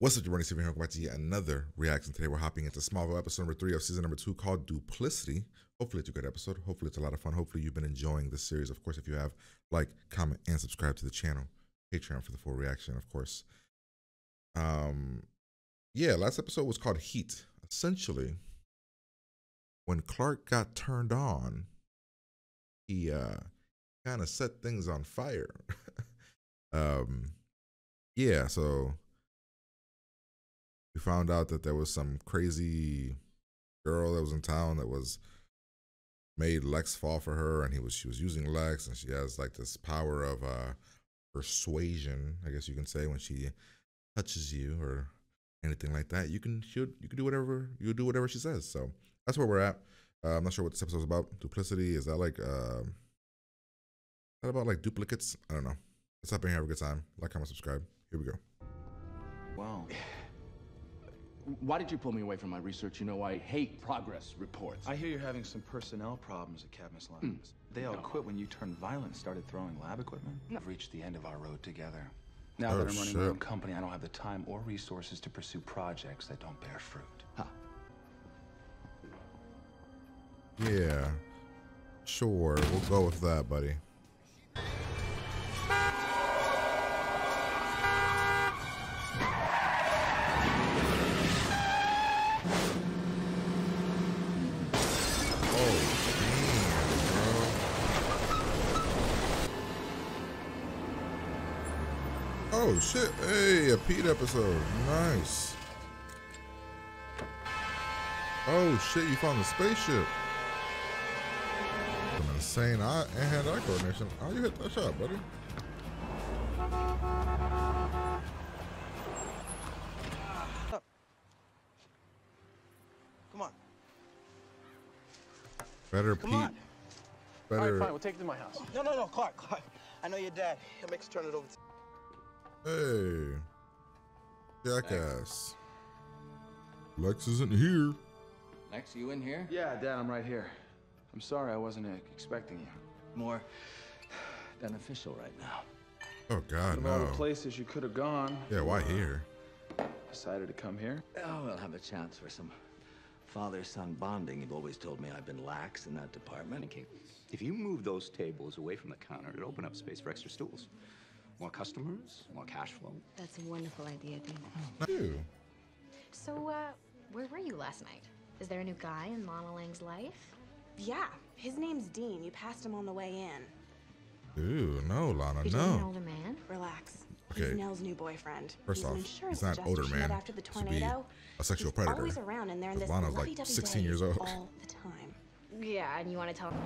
What's up, Bernie Steven here? Welcome back to yet another reaction. Today we're hopping into Smallville episode number 3 of season number 2 called Duplicity. Hopefully it's a good episode. Hopefully it's a lot of fun. Hopefully you've been enjoying this series. Of course, if you have, like, comment, and subscribe to the channel. Patreon for the full reaction, of course. Yeah, last episode was called Heat. Essentially, when Clark got turned on, he kind of set things on fire. Yeah, so we found out that there was some crazy girl that was in town that was made Lex fall for her, and she was using Lex, and she has like this power of persuasion, I guess you can say, when she touches you or anything like that. You can do whatever she says. So that's where we're at. I'm not sure what this episode's about. Duplicity, is that like is that about like duplicates? I don't know. Let's hop in here, have a good time. Like, comment, subscribe. Here we go. Wow. Why did you pull me away from my research? You know, I hate progress reports. I hear you're having some personnel problems at Cadmus Labs. They all quit when you turned violent and started throwing lab equipment? I've reached the end of our road together. Now that I'm running my own company, I don't have the time or resources to pursue projects that don't bear fruit. Huh. Yeah, sure, we'll go with that, buddy. Oh shit, hey, a Pete episode, nice. Oh shit, you found the spaceship. Some insane hand-eye coordination. How you hit that shot, buddy? Come on. Better Come Pete. on. Better. All right, fine, we'll take it to my house. No, Clark. I know your dad. He'll make us turn it over to... Hey, jackass. Lex isn't here. Lex, you in here? Yeah, Dad, I'm right here. I'm sorry I wasn't expecting you. More than official right now. Oh God, Of all no. the places you could have gone. Yeah, why here? Decided to come here. Oh, we'll have a chance for some father-son bonding. You've always told me I've been lax in that department. Okay, if you move those tables away from the counter, it'll open up space for extra stools. More customers, more cash flow. That's a wonderful idea, Dean. Ew. So, where were you last night? Is there a new guy in Lana Lang's life? Yeah, his name's Dean. You passed him on the way in. Ew, no, Lana, You're dating an no. older man? Relax. Okay. He's Nell's new boyfriend. First He's an off, insurance he's not an older adjuster she met man after the to be tornado. a sexual He's predator. always around, and they're in this Lana's like lovey-dovey 16 day years old. all the time. Yeah, and you want to tell me?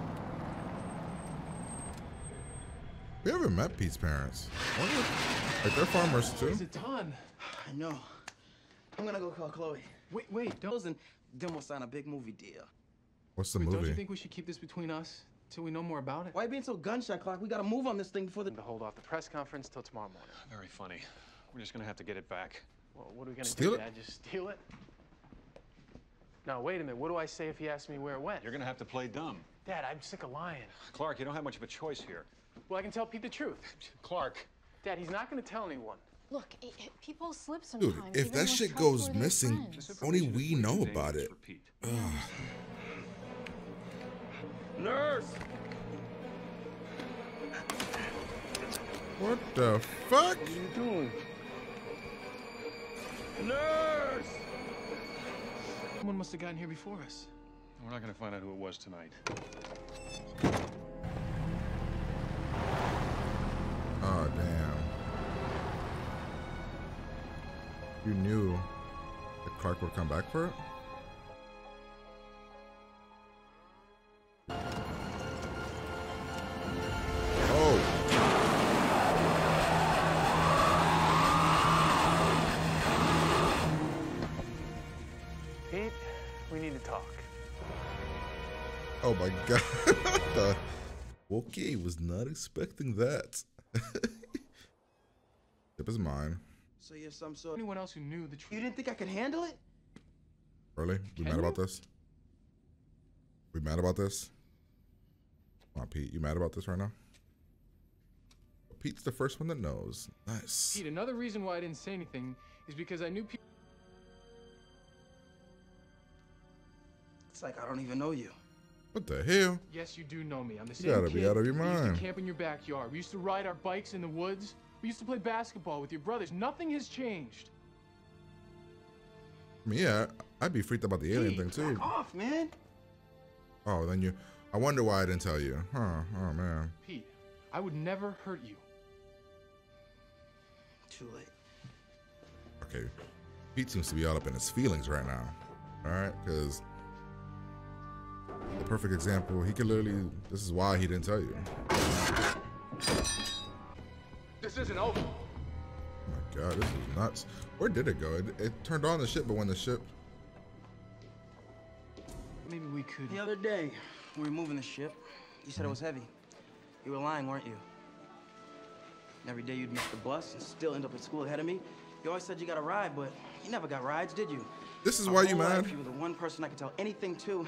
We haven't met Pete's parents. Like, they're farmers too. It's a ton. I know. I'm gonna go call Chloe. Wait, don't. And then we'll sign a big movie deal. What's the Don't you movie? think we should keep this between us till we know more about it? Why are you being so gun-shy, Clark? We gotta move on this thing before the... To hold off the press conference till tomorrow morning. Very funny. We're just gonna have to get it back. Well, what are we gonna Steal do, it? Dad? Just steal it? Now, wait a minute. What do I say if he asks me where it went? You're gonna have to play dumb. Dad, I'm sick of lying. Clark, you don't have much of a choice here. Well, I can tell Pete the truth. Clark. Dad, he's not gonna tell anyone. Look, people slip Dude, sometimes. if even that with shit goes trustworthy missing, friends. only we know about it. Ugh. Nurse! What the fuck? What are you doing? Nurse! Someone must have gotten here before us. We're not gonna find out who it was tonight. Oh, damn. You knew that Clark would come back for it? Oh. Pete, we need to talk. Oh my God. Okay, was not expecting that. Tip is mine. So you're some sort... Anyone else who knew the truth? You didn't think I could handle it? Really? We mad about this? We mad about this? Come on, Pete. You mad about this right now? Pete's the first one that knows. Nice. Pete, another reason why I didn't say anything is because I knew people. It's like I don't even know you. What the hell? Yes, you do know me. I'm the You same gotta kid. be out of your We used mind. to camp in your backyard. We used to ride our bikes in the woods. We used to play basketball with your brothers. Nothing has changed. I mean, yeah, I'd be freaked about the alien thing too. Back off, man. Oh, then you. I wonder why I didn't tell you. Huh? Oh man. Pete, I would never hurt you. Too late. Okay. Pete seems to be all up in his feelings right now. All right, because the perfect example. He could literally. This is why he didn't tell you. This isn't over. Oh my god, this is nuts. Where did it go? It turned on the ship, but when the ship. Maybe we could. The other day, we were moving the ship. You said it was heavy. You were lying, weren't you? And every day you'd miss the bus and still end up at school ahead of me. You always said you got a ride, but you never got rides, did you? This is My why you whole mad? life, you were the one person I could tell anything to.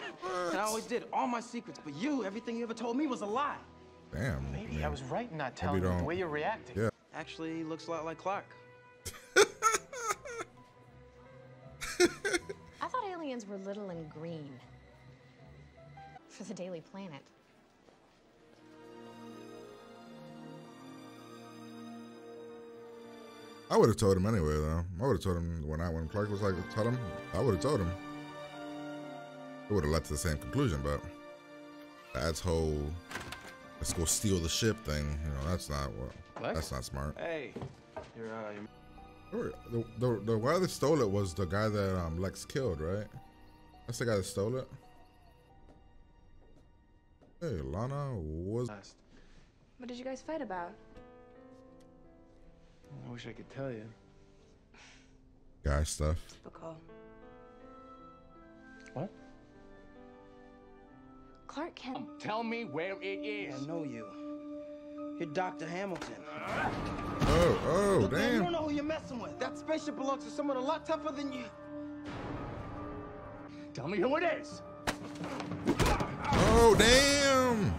And I always did, all my secrets. But you, everything you ever told me was a lie. Damn. Maybe I was right in not telling you the way you're reacting. Yeah. Actually, looks a lot like Clark. I thought aliens were little and green. For the Daily Planet. I would have told him anyway, though. I would have told him when Clark was like, tell him. I would have told him. It would have led to the same conclusion, but that's whole let's go steal the ship thing. You know, that's not what. Lex? That's not smart. Hey, The guy that stole it was the guy that Lex killed, right? That's the guy that stole it. Hey, Lana was. What did you guys fight about? I wish I could tell you. Guy stuff. Typical. What? Clark Kent. Tell me where it is. I know you. You're Dr. Hamilton. Oh, Look, man, you damn. don't know who you're messing with. That spaceship belongs to someone a lot tougher than you. Tell me who it is. Oh, damn.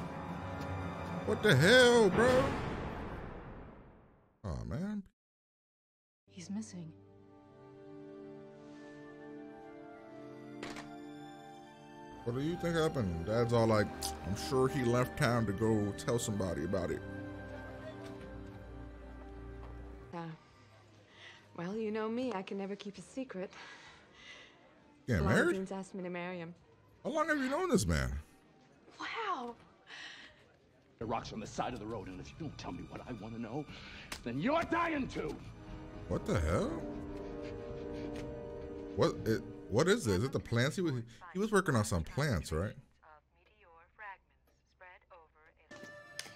What the hell, bro? Oh, man. He's missing. What do you think happened? Dad's all like, I'm sure he left town to go tell somebody about it. Well, you know me. I can never keep a secret. Getting Lana married? Dean's asked me to marry him. How long have you known this man? Wow. The rock's on the side of the road, and if you don't tell me what I want to know, then you're dying too. What the hell? What is this? Is it the plants? He was working on some plants, right?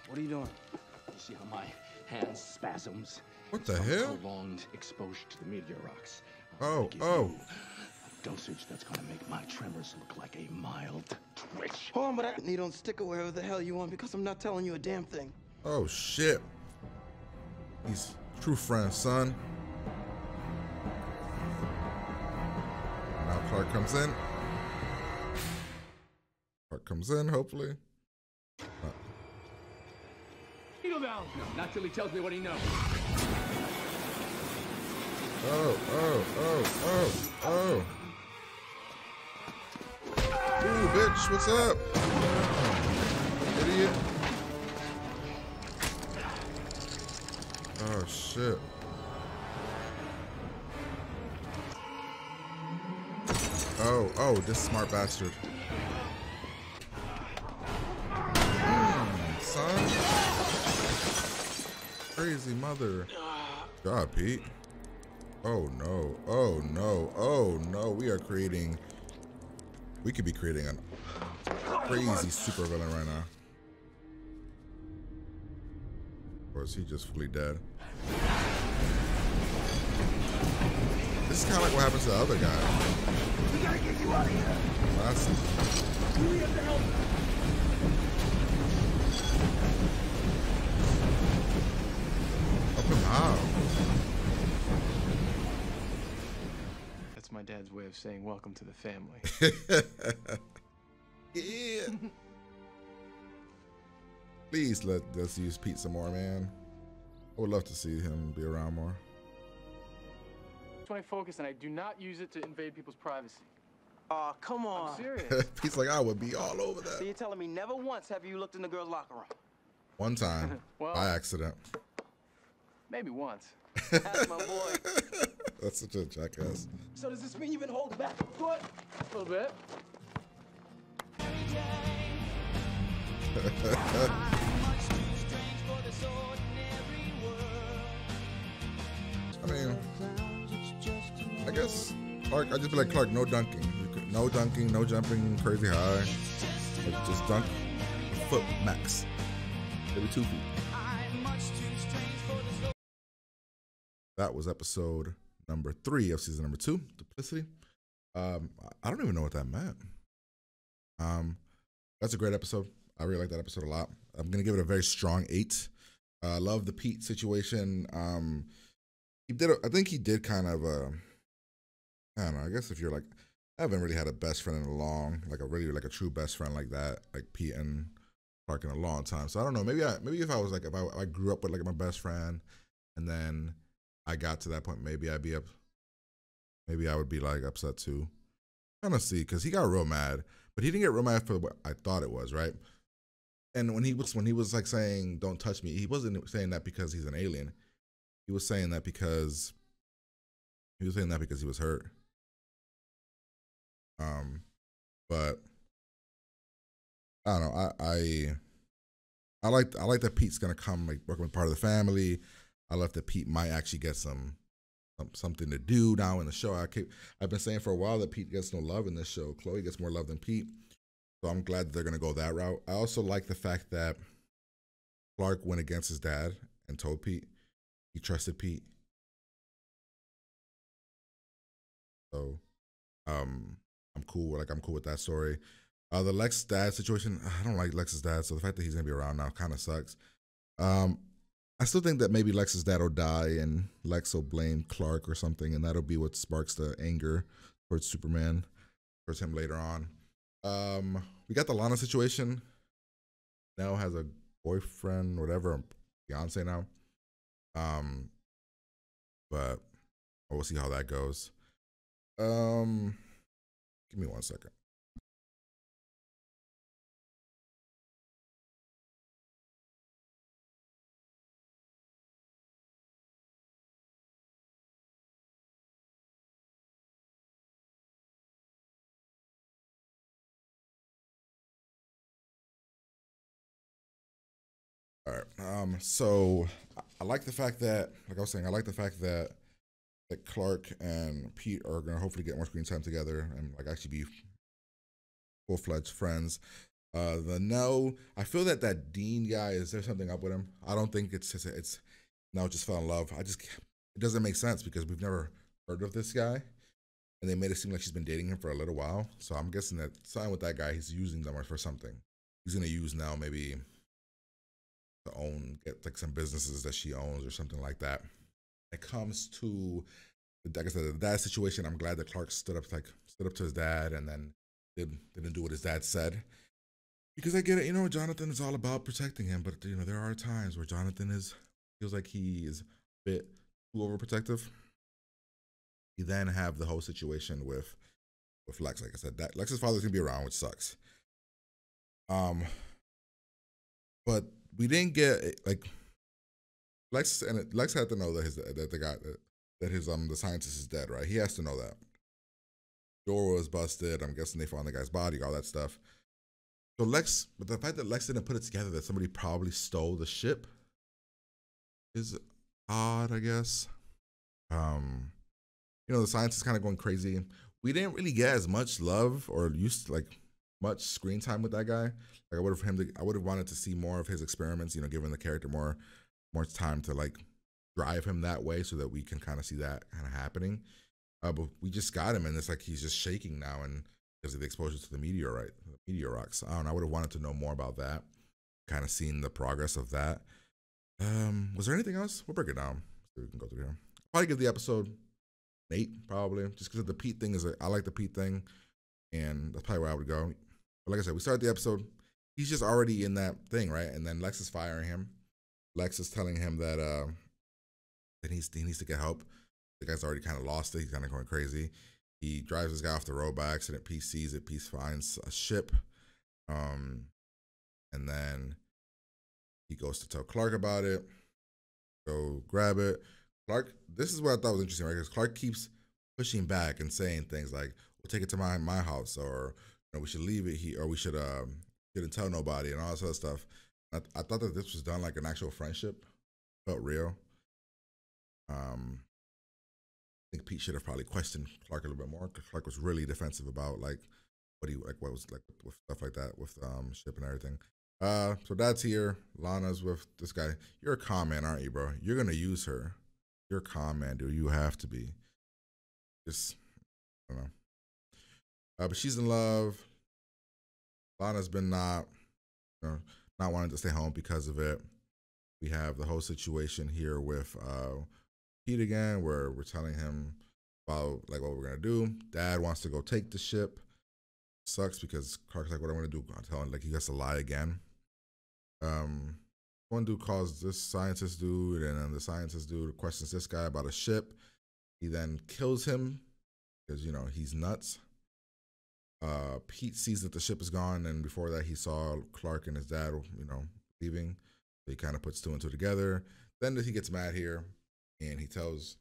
What are you doing? You see how my hand spasms? What the From hell? Prolonged exposure to the meteor rocks. Oh, Give oh. you a dosage that's gonna make my tremors look like a mild twitch. Hold on, but I need on stick or wherever the hell you want because I'm not telling you a damn thing. Oh, shit. He's true friend, son. Now Clark comes in. Clark comes in, hopefully. Needle down. No, not till he tells me what he knows. Oh. Ooh, bitch, what's up? Idiot. Oh, shit. Oh, this smart bastard. Son. Crazy mother. God, Pete. Oh no. Oh no. Oh no. We could be creating a crazy super villain right now. Or is he just fully dead? This is kind of like what happens to the other guy. We gotta get you out of here. Last season. We have to help. Help him out. That's my dad's way of saying welcome to the family. Yeah. Please let's use Pete some more, man. I would love to see him be around more. It's my focus, and I do not use it to invade people's privacy. Aw, come on. I'm serious. He's like, I would be all over that. So you're telling me never once have you looked in the girls' locker room? One time, well, by accident. Maybe once. That's my boy. That's such a jackass. So does this mean you've been holding back a foot? A little bit. I mean, I guess Clark, I just be like, Clark, no dunking. No dunking, no jumping crazy high. Like, just dunk a foot max. Maybe 2 feet. That was episode number 3 of season number 2, Duplicity. I don't even know what that meant. That's a great episode. I really like that episode a lot. I'm gonna give it a very strong 8. I love the Pete situation. I think he did kind of I don't know, I guess if you're like, I haven't really had a best friend in a long, like a true best friend like that, like Pete and Clark in a long time. So I don't know, maybe if I was like, if I grew up with like my best friend and then I got to that point, maybe I would be like upset too. Kind of see, because he got real mad, but he didn't get real mad for what I thought it was, right? And when he was like saying, don't touch me, he wasn't saying that because he's an alien. He was saying that because he was hurt. But I don't know. I like that Pete's gonna come like working with part of the family. I love that Pete might actually get something to do now in the show. I've been saying for a while that Pete gets no love in this show. Chloe gets more love than Pete. So I'm glad that they're gonna go that route. I also like the fact that Clark went against his dad and told Pete. He trusted Pete. So I'm cool. I'm cool with that story. The Lex dad situation, I don't like Lex's dad, so the fact that he's gonna be around now kind of sucks. I still think that maybe Lex's dad will die and Lex will blame Clark or something, and that'll be what sparks the anger towards Superman, towards him later on. We got the Lana situation. Nell has a boyfriend, whatever, fiance now. But we'll see how that goes. Give me 1 second. All right. So I like the fact that, like I was saying, I like the fact that Clark and Pete are gonna hopefully get more screen time together and like actually be full-fledged friends. I feel that Dean guy, is there something up with him? I don't think it's Nell just fell in love. It doesn't make sense because we've never heard of this guy, and they made it seem like she's been dating him for a little while. So I'm guessing that something with that guy, he's using them for something. He's gonna use Nell maybe to get like some businesses that she owns or something like that. When it comes to, like I said, the dad situation, I'm glad that Clark stood up to his dad and then didn't do what his dad said. Because I get it, Jonathan is all about protecting him, but there are times where Jonathan feels like he is a bit too overprotective. You then have the whole situation with Lex. Like I said, that Lex's father's gonna be around, which sucks. But we didn't get like Lex had to know that the scientist is dead, right? He has to know that. Door was busted. I'm guessing they found the guy's body, all that stuff. So but the fact that Lex didn't put it together that somebody probably stole the ship is odd, I guess. The science is kind of going crazy. We didn't really get as much love or much screen time with that guy. Like I would have wanted to see more of his experiments, giving the character more time to drive him that way so that we can kind of see that kind of happening. But we just got him and it's like he's just shaking now and because of the exposure to the meteor rocks. I don't know, I would have wanted to know more about that. Kind of seen the progress of that. Was there anything else? We'll break it down so we can go through here. Probably give the episode an 8, probably, just because the Pete thing I like the Pete thing, and that's probably where I would go. But like I said, we started the episode. He's just already in that thing, right? And then Lex is firing him. Lex is telling him that then he needs to get help. The guy's already kind of lost it. He's kind of going crazy. He drives this guy off the road by accident. Pete sees it. Pete finds a ship. And then he goes to tell Clark about it. Go grab it. Clark, this is what I thought was interesting, right? Because Clark keeps pushing back and saying things like, we'll take it to my house, or we should leave it here, or we shouldn't tell nobody, and all this other stuff. I thought that this was done like an actual friendship. Felt real. I think Pete should have probably questioned Clark a little bit more, because Clark was really defensive about what was like with stuff like that with ship and everything. So Dad's here. Lana's with this guy. You're a con man, aren't you, bro? You're gonna use her. You're a con man, dude. You have to be. Just, I don't know. But she's in love. Lana's been not wanting to stay home because of it. We have the whole situation here with Pete again, where we're telling him about like what we're gonna do. Dad wants to go take the ship. Sucks because Clark's like, what I'm gonna do? I'm telling him like he has to lie again. One dude calls this scientist dude, and then the scientist dude questions this guy about a ship. He then kills him because he's nuts. Pete sees that the ship is gone, and before that he saw Clark and his dad, leaving. So he kind of puts two and two together. Then he gets mad here, and he tells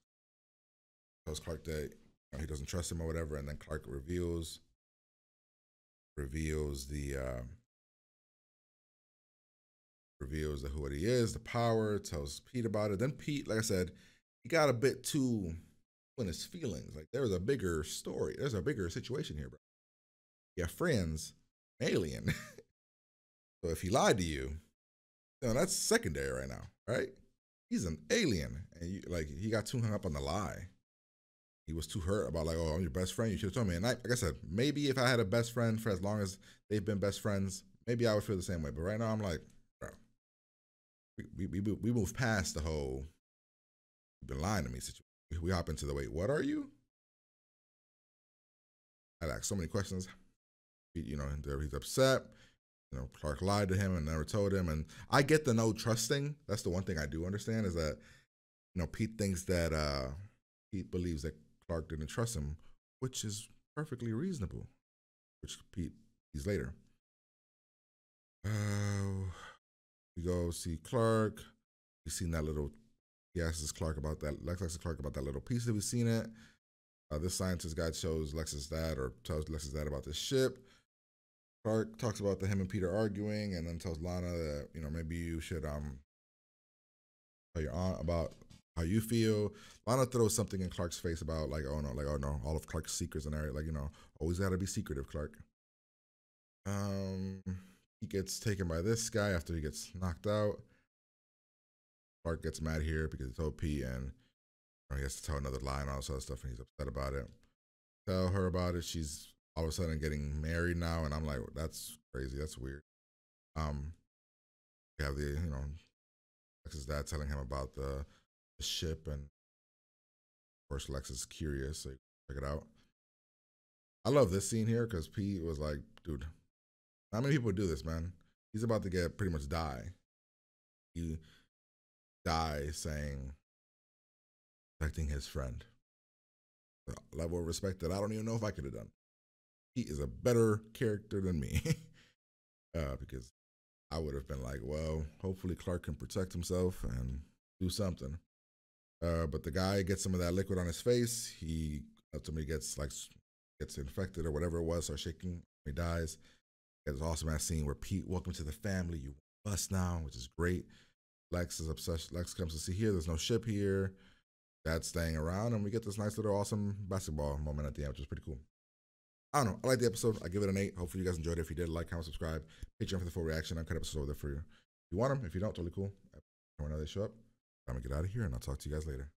Clark that he doesn't trust him or whatever, and then Clark reveals who he is, the power, tells Pete about it. Then Pete, like I said, he got a bit too in his feelings. Like there was a bigger story. There's a bigger situation here, bro. You have friends, an alien. So if he lied to you, that's secondary right now, right? He's an alien, and he got too hung up on the lie. He was too hurt about like, oh, I'm your best friend. You should have told me. And like I said, maybe if I had a best friend for as long as they've been best friends, maybe I would feel the same way. But right now, I'm like, bro, we moved past the whole you've been lying to me situation. We hop into the wait, what are you? I asked so many questions. He's upset. Clark lied to him and never told him. And I get the no trusting. That's the one thing I do understand is that, Pete thinks that Pete believes that Clark didn't trust him, which is perfectly reasonable, which Pete sees later. We go see Clark. We've seen that little, he asks Clark about that, Lex asks Clark about that little piece that we've seen it. This scientist guy shows Lex's dad or tells Lex's dad about this ship. Clark talks about him and Peter arguing, and then tells Lana that, maybe you should tell your aunt about how you feel. Lana throws something in Clark's face about oh no, all of Clark's secrets and everything, always gotta be secretive, Clark. He gets taken by this guy after he gets knocked out. Clark gets mad here because he told Pete, and he has to tell another lie and all this other stuff, and he's upset about it. Tell her about it. She's all of a sudden getting married now, and I'm like, that's crazy. That's weird. We have Lex's dad telling him about the ship, and of course Lex is curious, so check it out. I love this scene here because Pete was like, dude, how many people do this, man? He's about to pretty much die. He dies saying, protecting his friend. The level of respect that I don't even know if I could have done. He is a better character than me. Because I would have been like, well, hopefully Clark can protect himself and do something. But the guy gets some of that liquid on his face. He ultimately gets infected or whatever it was, starts shaking. He dies. There's an awesome ass scene where Pete, welcome to the family. You us now, which is great. Lex is obsessed. Lex comes to see here. There's no ship here. Dad's staying around, and we get this nice little awesome basketball moment at the end, which is pretty cool. I don't know. I like the episode. I give it an 8. Hopefully you guys enjoyed it. If you did, like, comment, subscribe. Patreon for the full reaction. I've cut episodes over there for you. If you want them, if you don't, totally cool. Whenever they show up, I'm going to get out of here, and I'll talk to you guys later.